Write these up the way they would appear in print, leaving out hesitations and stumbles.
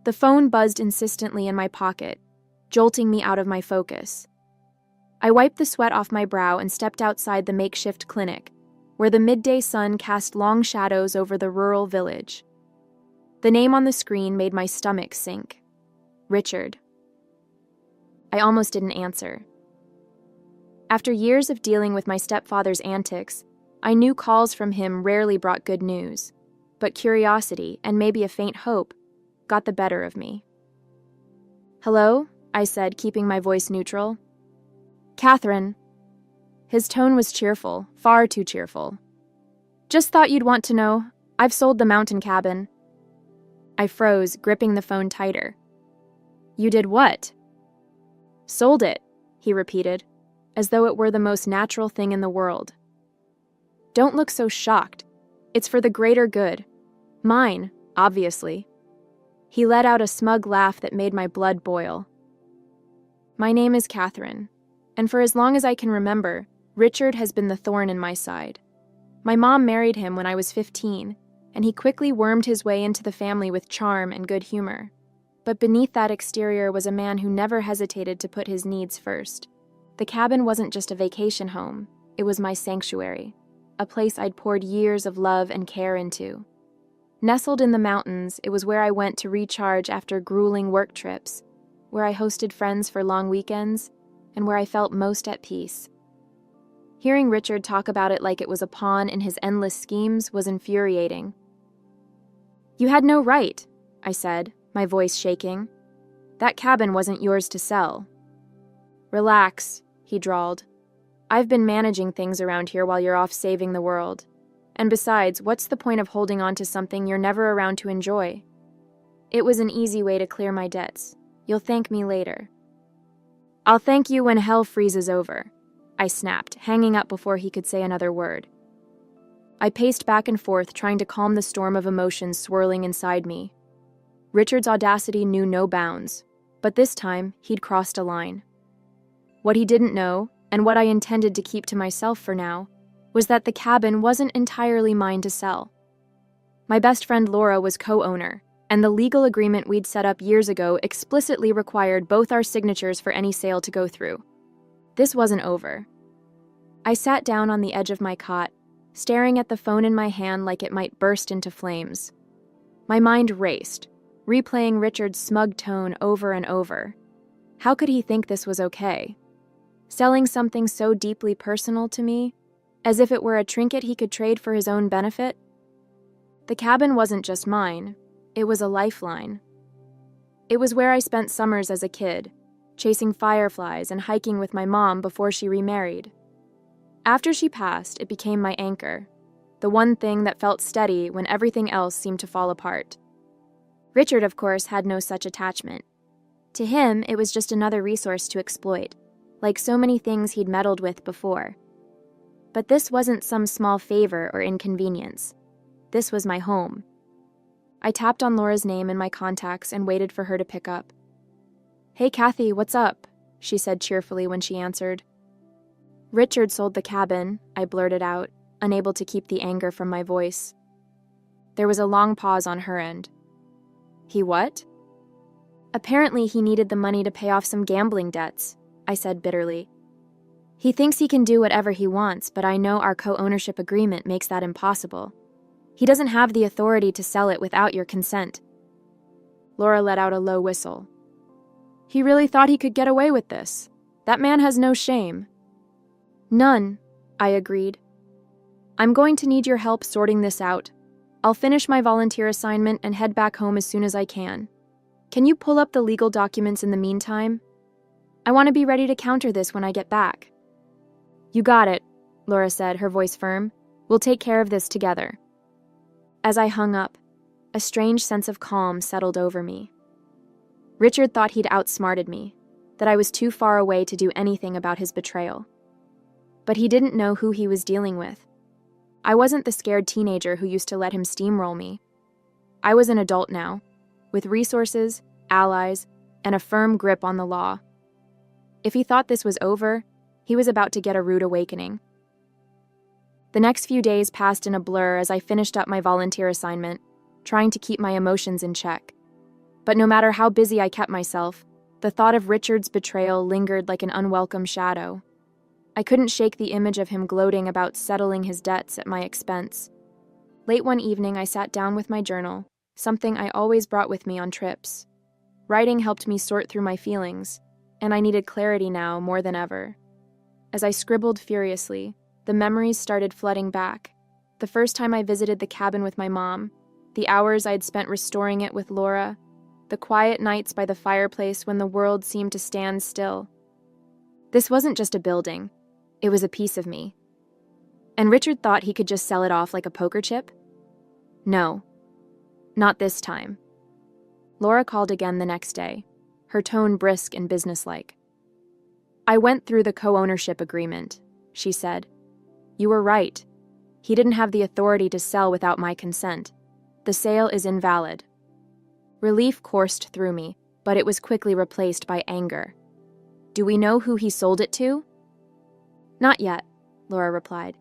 The phone buzzed insistently in my pocket, jolting me out of my focus. I wiped the sweat off my brow and stepped outside the makeshift clinic, where the midday sun cast long shadows over the rural village. The name on the screen made my stomach sink. Richard. I almost didn't answer. After years of dealing with my stepfather's antics, I knew calls from him rarely brought good news, but curiosity, and maybe a faint hope, got the better of me. "Hello?" I said, keeping my voice neutral. "Catherine." His tone was cheerful, far too cheerful. "Just thought you'd want to know. I've sold the mountain cabin." I froze, gripping the phone tighter. "You did what?" "Sold it," he repeated, as though it were the most natural thing in the world. "Don't look so shocked. It's for the greater good. Mine, obviously." He let out a smug laugh that made my blood boil. "My name is Catherine, and for as long as I can remember, Richard has been the thorn in my side. My mom married him when I was 15, and he quickly wormed his way into the family with charm and good humor. But beneath that exterior was a man who never hesitated to put his needs first. The cabin wasn't just a vacation home, it was my sanctuary, a place I'd poured years of love and care into. Nestled in the mountains, it was where I went to recharge after grueling work trips, where I hosted friends for long weekends, and where I felt most at peace. Hearing Richard talk about it like it was a pawn in his endless schemes was infuriating. "You had no right," I said, my voice shaking. "That cabin wasn't yours to sell." "Relax," he drawled. "I've been managing things around here while you're off saving the world. And besides, what's the point of holding on to something you're never around to enjoy? It was an easy way to clear my debts. You'll thank me later." "I'll thank you when hell freezes over," I snapped, hanging up before he could say another word. I paced back and forth, trying to calm the storm of emotions swirling inside me. Richard's audacity knew no bounds, but this time he'd crossed a line. What he didn't know, and what I intended to keep to myself for now, was that the cabin wasn't entirely mine to sell. My best friend Laura was co-owner, and the legal agreement we'd set up years ago explicitly required both our signatures for any sale to go through. This wasn't over. I sat down on the edge of my cot, staring at the phone in my hand like it might burst into flames. My mind raced, replaying Richard's smug tone over and over. How could he think this was okay? Selling something so deeply personal to me, as if it were a trinket he could trade for his own benefit? The cabin wasn't just mine, it was a lifeline. It was where I spent summers as a kid, chasing fireflies and hiking with my mom before she remarried. After she passed, it became my anchor, the one thing that felt steady when everything else seemed to fall apart. Richard, of course, had no such attachment. To him, it was just another resource to exploit, like so many things he'd meddled with before. But this wasn't some small favor or inconvenience. This was my home. I tapped on Laura's name in my contacts and waited for her to pick up. "Hey, Kathy, what's up?" she said cheerfully when she answered. "Richard sold the cabin," I blurted out, unable to keep the anger from my voice. There was a long pause on her end. "He what?" "Apparently he needed the money to pay off some gambling debts," I said bitterly. "He thinks he can do whatever he wants, but I know our co-ownership agreement makes that impossible. He doesn't have the authority to sell it without your consent." Laura let out a low whistle. "He really thought he could get away with this. That man has no shame." "None," I agreed. "I'm going to need your help sorting this out. I'll finish my volunteer assignment and head back home as soon as I can. Can you pull up the legal documents in the meantime? I want to be ready to counter this when I get back." "You got it," Laura said, her voice firm. "We'll take care of this together." As I hung up, a strange sense of calm settled over me. Richard thought he'd outsmarted me, that I was too far away to do anything about his betrayal. But he didn't know who he was dealing with. I wasn't the scared teenager who used to let him steamroll me. I was an adult now, with resources, allies, and a firm grip on the law. If he thought this was over, he was about to get a rude awakening. The next few days passed in a blur as I finished up my volunteer assignment, trying to keep my emotions in check. But no matter how busy I kept myself, the thought of Richard's betrayal lingered like an unwelcome shadow. I couldn't shake the image of him gloating about settling his debts at my expense. Late one evening, I sat down with my journal, something I always brought with me on trips. Writing helped me sort through my feelings, and I needed clarity now more than ever. As I scribbled furiously, the memories started flooding back. The first time I visited the cabin with my mom, the hours I'd spent restoring it with Laura, the quiet nights by the fireplace when the world seemed to stand still. This wasn't just a building, it was a piece of me. And Richard thought he could just sell it off like a poker chip? No, not this time. Laura called again the next day, her tone brisk and businesslike. I went through the co-ownership agreement, she said. You were right. He didn't have the authority to sell without my consent. The sale is invalid. Relief coursed through me, but it was quickly replaced by anger. Do we know who he sold it to? Not yet, Laura replied.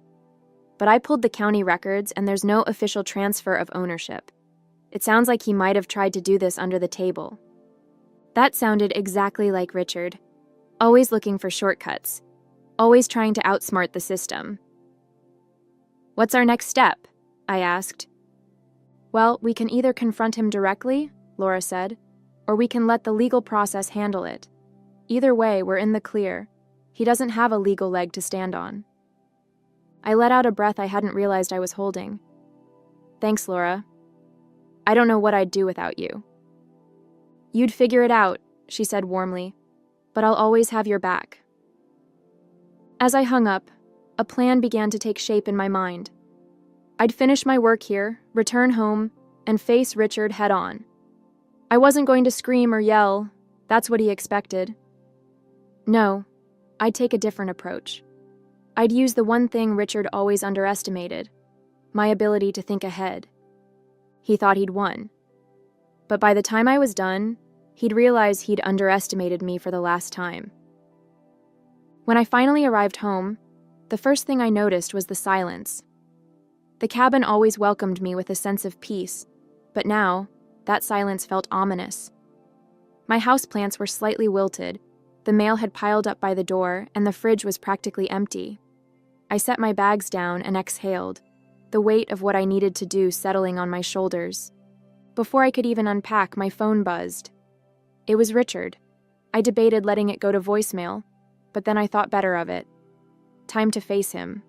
But I pulled the county records and there's no official transfer of ownership. It sounds like he might have tried to do this under the table. That sounded exactly like Richard. Always looking for shortcuts. Always trying to outsmart the system. What's our next step? I asked. Well, we can either confront him directly, Laura said, or we can let the legal process handle it. Either way, we're in the clear. He doesn't have a legal leg to stand on. I let out a breath I hadn't realized I was holding. Thanks, Laura. I don't know what I'd do without you. You'd figure it out, she said warmly, but I'll always have your back. As I hung up, a plan began to take shape in my mind. I'd finish my work here, return home, and face Richard head on. I wasn't going to scream or yell. That's what he expected. No, I'd take a different approach. I'd use the one thing Richard always underestimated, my ability to think ahead. He thought he'd won. But by the time I was done, he'd realize he'd underestimated me for the last time. When I finally arrived home, the first thing I noticed was the silence. The cabin always welcomed me with a sense of peace, but now, that silence felt ominous. My houseplants were slightly wilted, the mail had piled up by the door, and the fridge was practically empty. I set my bags down and exhaled, the weight of what I needed to do settling on my shoulders. Before I could even unpack, my phone buzzed. It was Richard. I debated letting it go to voicemail, but then I thought better of it. Time to face him.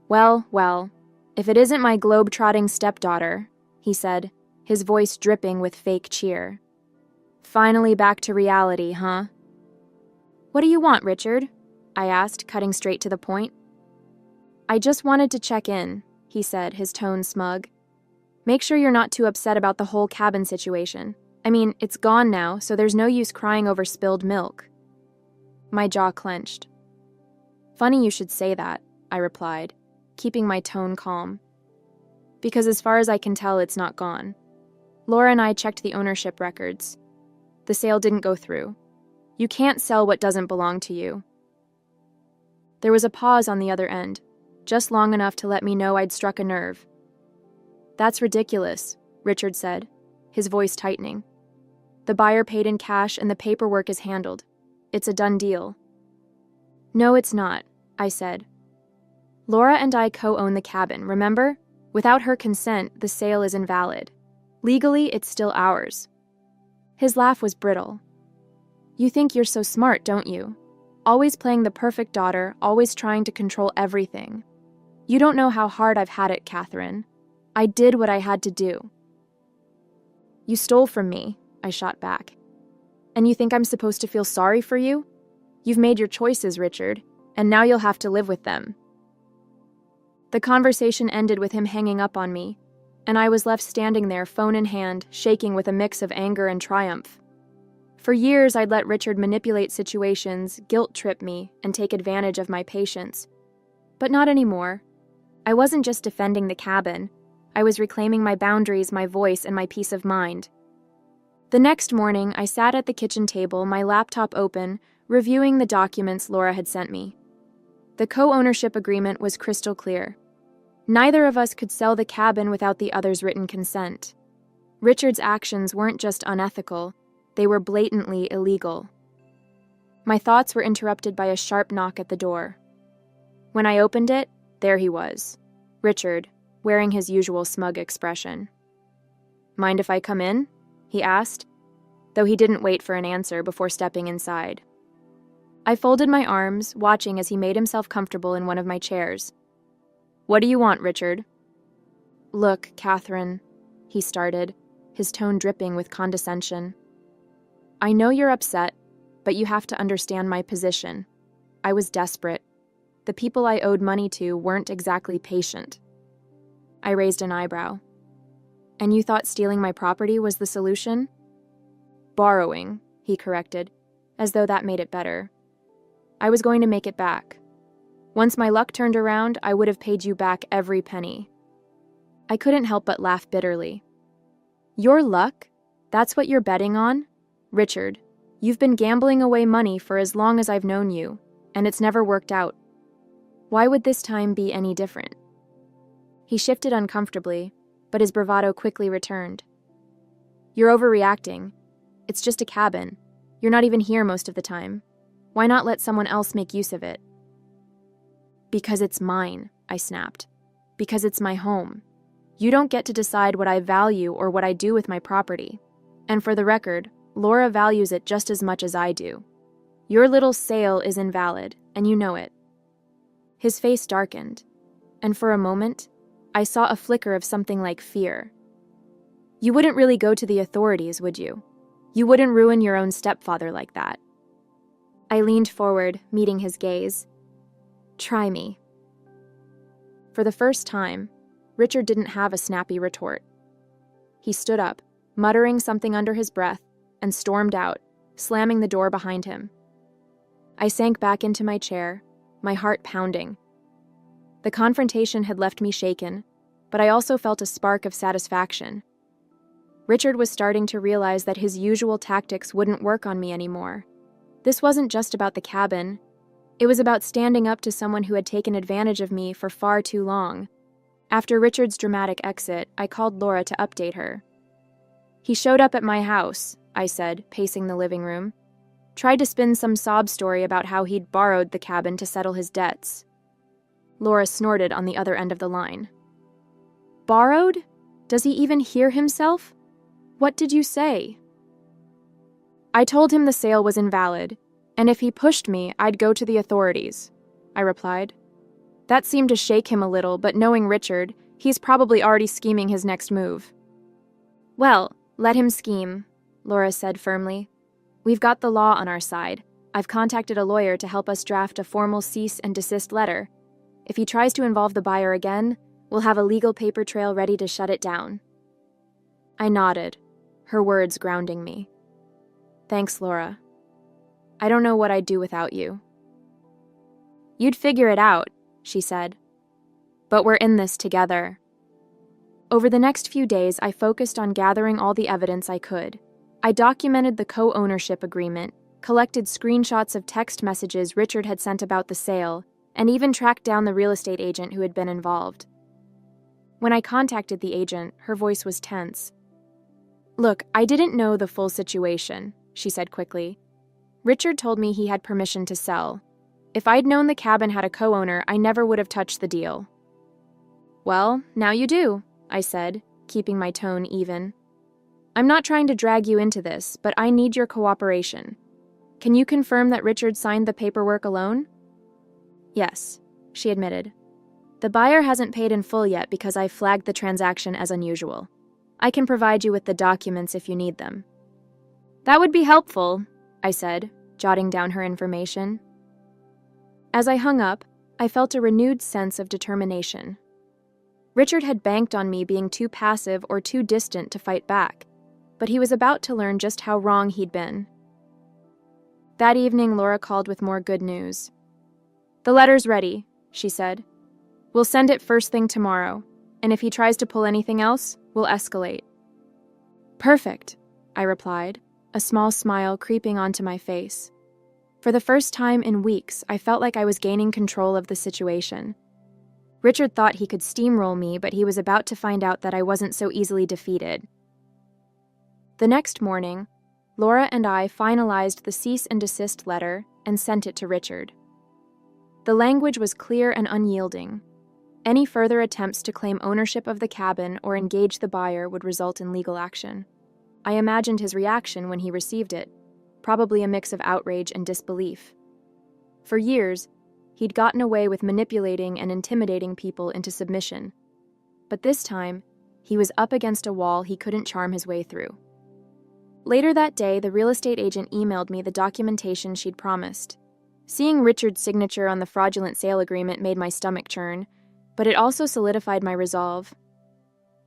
Well, if it isn't my globe-trotting stepdaughter, he said, his voice dripping with fake cheer. Finally back to reality, huh? What do you want, Richard? I asked, cutting straight to the point. I just wanted to check in, he said, his tone smug. Make sure you're not too upset about the whole cabin situation. I mean, it's gone now, so there's no use crying over spilled milk. My jaw clenched. Funny you should say that, I replied, keeping my tone calm. Because as far as I can tell, it's not gone. Laura and I checked the ownership records. The sale didn't go through. You can't sell what doesn't belong to you. There was a pause on the other end, just long enough to let me know I'd struck a nerve. That's ridiculous, Richard said, his voice tightening. The buyer paid in cash and the paperwork is handled. It's a done deal. No, it's not, I said. Laura and I co-own the cabin, remember? Without her consent, the sale is invalid. Legally, it's still ours. His laugh was brittle. You think you're so smart, don't you? Always playing the perfect daughter, always trying to control everything. You don't know how hard I've had it, Catherine. I did what I had to do. You stole from me, I shot back. And you think I'm supposed to feel sorry for you? You've made your choices, Richard, and now you'll have to live with them. The conversation ended with him hanging up on me, and I was left standing there, phone in hand, shaking with a mix of anger and triumph. For years, I'd let Richard manipulate situations, guilt-trip me, and take advantage of my patience. But not anymore. I wasn't just defending the cabin. I was reclaiming my boundaries, my voice, and my peace of mind. The next morning, I sat at the kitchen table, my laptop open, reviewing the documents Laura had sent me. The co-ownership agreement was crystal clear. Neither of us could sell the cabin without the other's written consent. Richard's actions weren't just unethical, they were blatantly illegal. My thoughts were interrupted by a sharp knock at the door. When I opened it, there he was, Richard, wearing his usual smug expression. "Mind if I come in?" he asked, though he didn't wait for an answer before stepping inside. I folded my arms, watching as he made himself comfortable in one of my chairs. "What do you want, Richard?" "Look, Catherine," he started, his tone dripping with condescension. "I know you're upset, but you have to understand my position. I was desperate. The people I owed money to weren't exactly patient." I raised an eyebrow. "And you thought stealing my property was the solution?" "Borrowing," he corrected, as though that made it better. "I was going to make it back. Once my luck turned around, I would have paid you back every penny." I couldn't help but laugh bitterly. "Your luck? That's what you're betting on? Richard, you've been gambling away money for as long as I've known you, and it's never worked out. Why would this time be any different?" He shifted uncomfortably, but his bravado quickly returned. "You're overreacting. It's just a cabin. You're not even here most of the time. Why not let someone else make use of it?" "Because it's mine," I snapped. "Because it's my home. You don't get to decide what I value or what I do with my property. And for the record, Laura values it just as much as I do. Your little sale is invalid, and you know it." His face darkened, and for a moment, I saw a flicker of something like fear. "You wouldn't really go to the authorities, would you? You wouldn't ruin your own stepfather like that." I leaned forward, meeting his gaze. "Try me." For the first time, Richard didn't have a snappy retort. He stood up, muttering something under his breath, and stormed out, slamming the door behind him. I sank back into my chair, my heart pounding. The confrontation had left me shaken, but I also felt a spark of satisfaction. Richard was starting to realize that his usual tactics wouldn't work on me anymore. This wasn't just about the cabin. It was about standing up to someone who had taken advantage of me for far too long. After Richard's dramatic exit, I called Laura to update her. "He showed up at my house," I said, pacing the living room. "Tried to spin some sob story about how he'd borrowed the cabin to settle his debts." Laura snorted on the other end of the line. "Borrowed? Does he even hear himself? What did you say?" "I told him the sale was invalid, and if he pushed me, I'd go to the authorities," I replied. That seemed to shake him a little, but knowing Richard, he's probably already scheming his next move. "Well, let him scheme," Laura said firmly. "We've got the law on our side. I've contacted a lawyer to help us draft a formal cease and desist letter. If he tries to involve the buyer again, we'll have a legal paper trail ready to shut it down." I nodded, her words grounding me. "Thanks, Laura. I don't know what I'd do without you." "You'd figure it out," she said. "But we're in this together." Over the next few days, I focused on gathering all the evidence I could. I documented the co-ownership agreement, collected screenshots of text messages Richard had sent about the sale, and even tracked down the real estate agent who had been involved. When I contacted the agent, her voice was tense. "Look, I didn't know the full situation," she said quickly. "Richard told me he had permission to sell. If I'd known the cabin had a co-owner, I never would have touched the deal." "Well, now you do," I said, keeping my tone even. "I'm not trying to drag you into this, but I need your cooperation. Can you confirm that Richard signed the paperwork alone?" "Yes," she admitted. "The buyer hasn't paid in full yet because I flagged the transaction as unusual. I can provide you with the documents if you need them." "That would be helpful," I said, jotting down her information. As I hung up, I felt a renewed sense of determination. Richard had banked on me being too passive or too distant to fight back, but he was about to learn just how wrong he'd been. That evening, Laura called with more good news. "The letter's ready," she said. "We'll send it first thing tomorrow, and if he tries to pull anything else, we'll escalate." "Perfect," I replied, a small smile creeping onto my face. For the first time in weeks, I felt like I was gaining control of the situation. Richard thought he could steamroll me, but he was about to find out that I wasn't so easily defeated. The next morning, Laura and I finalized the cease and desist letter and sent it to Richard. The language was clear and unyielding. Any further attempts to claim ownership of the cabin or engage the buyer would result in legal action. I imagined his reaction when he received it, probably a mix of outrage and disbelief. For years, he'd gotten away with manipulating and intimidating people into submission. But this time, he was up against a wall he couldn't charm his way through. Later that day, the real estate agent emailed me the documentation she'd promised. Seeing Richard's signature on the fraudulent sale agreement made my stomach churn, but it also solidified my resolve.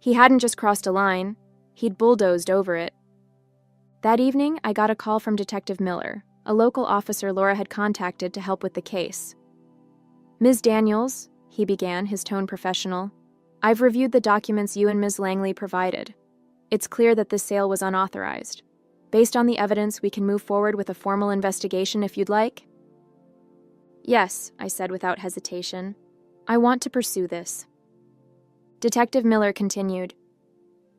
He hadn't just crossed a line, he'd bulldozed over it. That evening, I got a call from Detective Miller, a local officer Laura had contacted to help with the case. "Ms. Daniels," he began, his tone professional, "I've reviewed the documents you and Ms. Langley provided. It's clear that this sale was unauthorized. Based on the evidence, we can move forward with a formal investigation if you'd like." "Yes," I said without hesitation. "I want to pursue this." Detective Miller continued,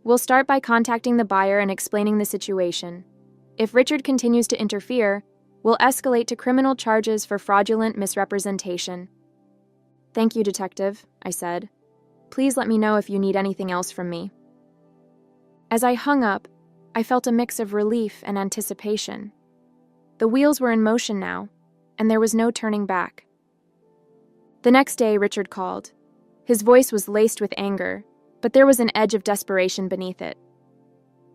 "We'll start by contacting the buyer and explaining the situation. If Richard continues to interfere, we'll escalate to criminal charges for fraudulent misrepresentation." "Thank you, Detective," I said. "Please let me know if you need anything else from me." As I hung up, I felt a mix of relief and anticipation. The wheels were in motion now, and there was no turning back. The next day, Richard called. His voice was laced with anger, but there was an edge of desperation beneath it.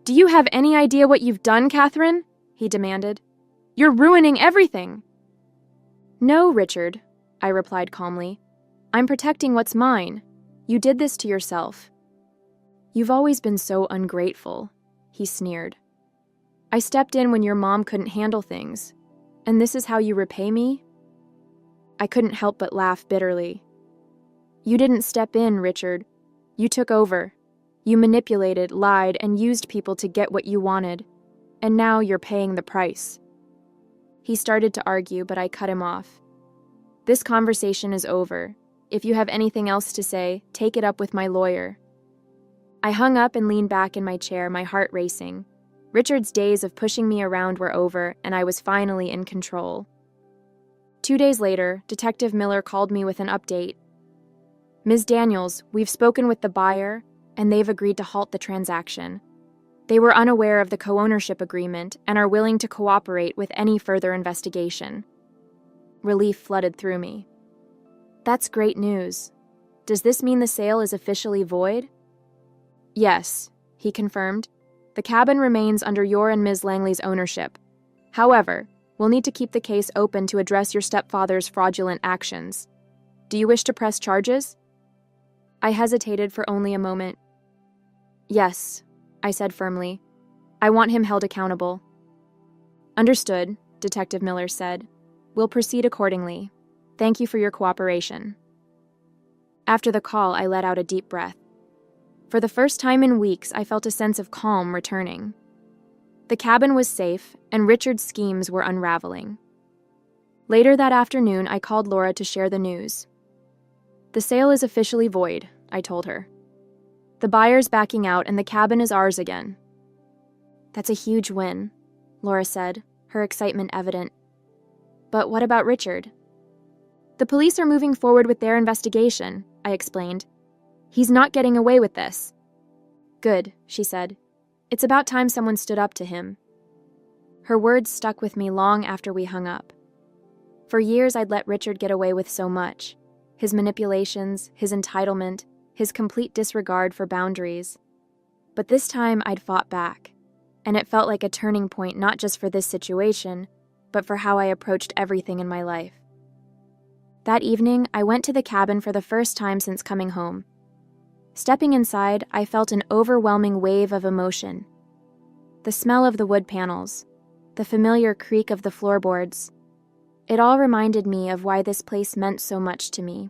"Do you have any idea what you've done, Catherine?" he demanded. "You're ruining everything." "No, Richard," I replied calmly. "I'm protecting what's mine. You did this to yourself." "You've always been so ungrateful," he sneered. "I stepped in when your mom couldn't handle things, and this is how you repay me?" I couldn't help but laugh bitterly. "You didn't step in, Richard. You took over. You manipulated, lied, and used people to get what you wanted, and now you're paying the price." He started to argue, but I cut him off. "This conversation is over. If you have anything else to say, take it up with my lawyer." I hung up and leaned back in my chair, my heart racing. Richard's days of pushing me around were over, and I was finally in control. 2 days later, Detective Miller called me with an update. "Ms. Daniels, we've spoken with the buyer, and they've agreed to halt the transaction. They were unaware of the co-ownership agreement and are willing to cooperate with any further investigation." Relief flooded through me. "That's great news. Does this mean the sale is officially void?" "Yes," he confirmed. "The cabin remains under your and Ms. Langley's ownership. However, we'll need to keep the case open to address your stepfather's fraudulent actions. Do you wish to press charges?" I hesitated for only a moment. "Yes," I said firmly. "I want him held accountable." "Understood," Detective Miller said. "We'll proceed accordingly. Thank you for your cooperation." After the call, I let out a deep breath. For the first time in weeks, I felt a sense of calm returning. The cabin was safe, and Richard's schemes were unraveling. Later that afternoon, I called Laura to share the news. "The sale is officially void," I told her. "The buyer's backing out, and the cabin is ours again." "That's a huge win," Laura said, her excitement evident. "But what about Richard?" "The police are moving forward with their investigation," I explained. "He's not getting away with this." "Good," she said. "It's about time someone stood up to him." Her words stuck with me long after we hung up. For years, I'd let Richard get away with so much. His manipulations, his entitlement, his complete disregard for boundaries. But this time, I'd fought back. And it felt like a turning point not just for this situation, but for how I approached everything in my life. That evening, I went to the cabin for the first time since coming home. Stepping inside, I felt an overwhelming wave of emotion. The smell of the wood panels, the familiar creak of the floorboards. It all reminded me of why this place meant so much to me.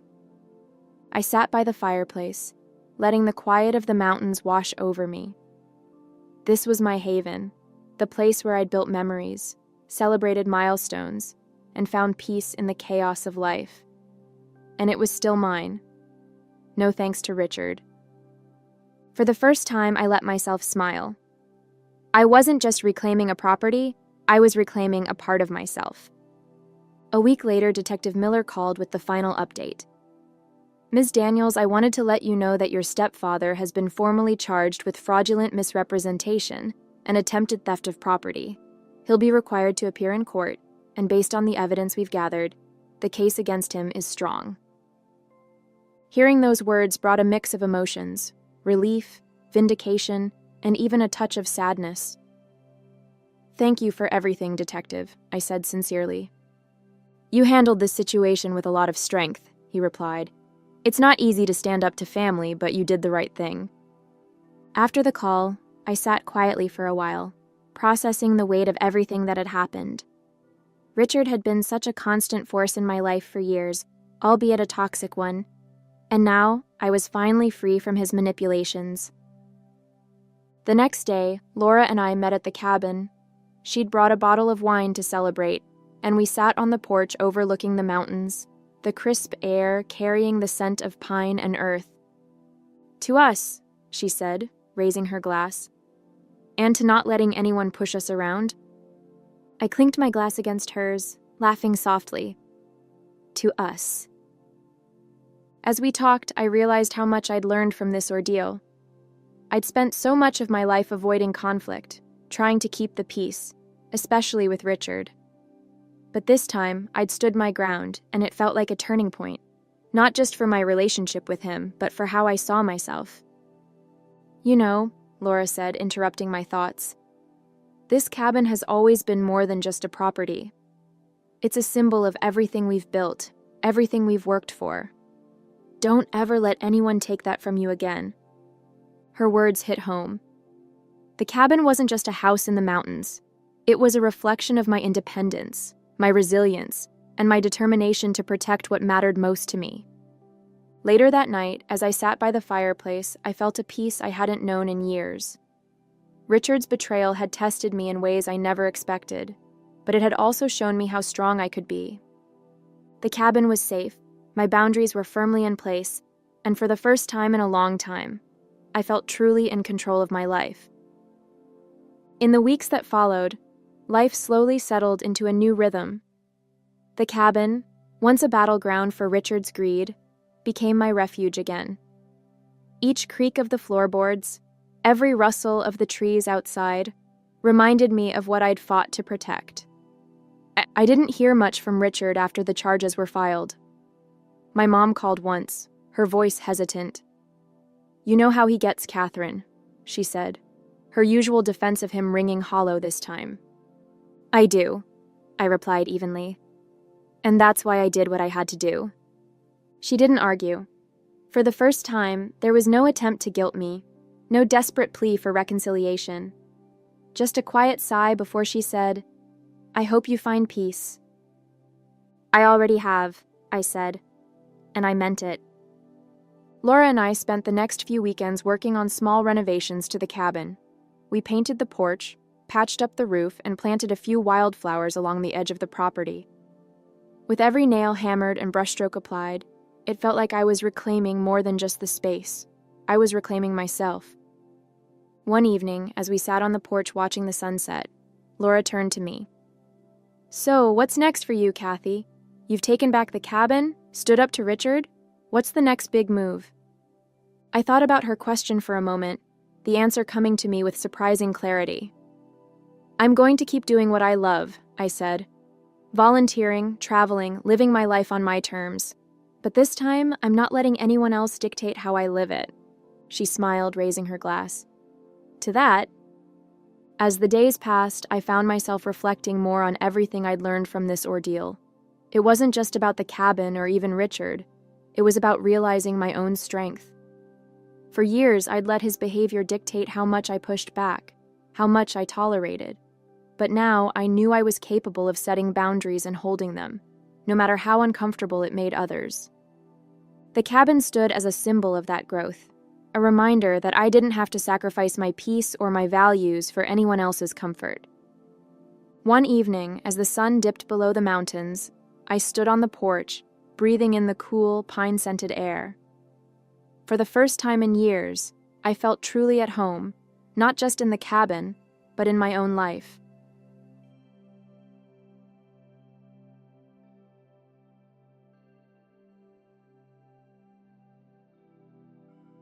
I sat by the fireplace, letting the quiet of the mountains wash over me. This was my haven, the place where I'd built memories, celebrated milestones, and found peace in the chaos of life. And it was still mine. No thanks to Richard. For the first time, I let myself smile. I wasn't just reclaiming a property, I was reclaiming a part of myself. A week later, Detective Miller called with the final update. Ms. Daniels, I wanted to let you know that your stepfather has been formally charged with fraudulent misrepresentation and attempted theft of property. He'll be required to appear in court, and based on the evidence we've gathered, the case against him is strong. Hearing those words brought a mix of emotions: relief, vindication, and even a touch of sadness. Thank you for everything, Detective, I said sincerely. You handled this situation with a lot of strength, he replied. It's not easy to stand up to family, but you did the right thing. After the call, I sat quietly for a while, processing the weight of everything that had happened. Richard had been such a constant force in my life for years, albeit a toxic one, and now I was finally free from his manipulations. The next day, Laura and I met at the cabin. She'd brought a bottle of wine to celebrate, and we sat on the porch overlooking the mountains, the crisp air carrying the scent of pine and earth. To us, she said, raising her glass, and to not letting anyone push us around. I clinked my glass against hers, laughing softly. To us. As we talked, I realized how much I'd learned from this ordeal. I'd spent so much of my life avoiding conflict, trying to keep the peace, especially with Richard. But this time, I'd stood my ground, and it felt like a turning point, not just for my relationship with him, but for how I saw myself. You know, Laura said, interrupting my thoughts, this cabin has always been more than just a property. It's a symbol of everything we've built, everything we've worked for. Don't ever let anyone take that from you again. Her words hit home. The cabin wasn't just a house in the mountains. It was a reflection of my independence, my resilience, and my determination to protect what mattered most to me. Later that night, as I sat by the fireplace, I felt a peace I hadn't known in years. Richard's betrayal had tested me in ways I never expected, but it had also shown me how strong I could be. The cabin was safe, my boundaries were firmly in place, and for the first time in a long time, I felt truly in control of my life. In the weeks that followed, life slowly settled into a new rhythm. The cabin, once a battleground for Richard's greed, became my refuge again. Each creak of the floorboards, every rustle of the trees outside, reminded me of what I'd fought to protect. I didn't hear much from Richard after the charges were filed. My mom called once, her voice hesitant. You know how he gets, Catherine, she said, her usual defense of him ringing hollow this time. I do, I replied evenly. And that's why I did what I had to do. She didn't argue. For the first time, there was no attempt to guilt me, no desperate plea for reconciliation. Just a quiet sigh before she said, I hope you find peace. I already have, I said, and I meant it. Laura and I spent the next few weekends working on small renovations to the cabin. We painted the porch, patched up the roof, and planted a few wildflowers along the edge of the property. With every nail hammered and brushstroke applied, it felt like I was reclaiming more than just the space. I was reclaiming myself. One evening, as we sat on the porch watching the sunset, Laura turned to me. So, what's next for you, Kathy? You've taken back the cabin, stood up to Richard? What's the next big move? I thought about her question for a moment, the answer coming to me with surprising clarity. I'm going to keep doing what I love, I said. Volunteering, traveling, living my life on my terms. But this time, I'm not letting anyone else dictate how I live it. She smiled, raising her glass. To that, as the days passed, I found myself reflecting more on everything I'd learned from this ordeal. It wasn't just about the cabin or even Richard. It was about realizing my own strength. For years, I'd let his behavior dictate how much I pushed back, how much I tolerated. But now, I knew I was capable of setting boundaries and holding them, no matter how uncomfortable it made others. The cabin stood as a symbol of that growth, a reminder that I didn't have to sacrifice my peace or my values for anyone else's comfort. One evening, as the sun dipped below the mountains, I stood on the porch, breathing in the cool, pine-scented air. For the first time in years, I felt truly at home, not just in the cabin, but in my own life.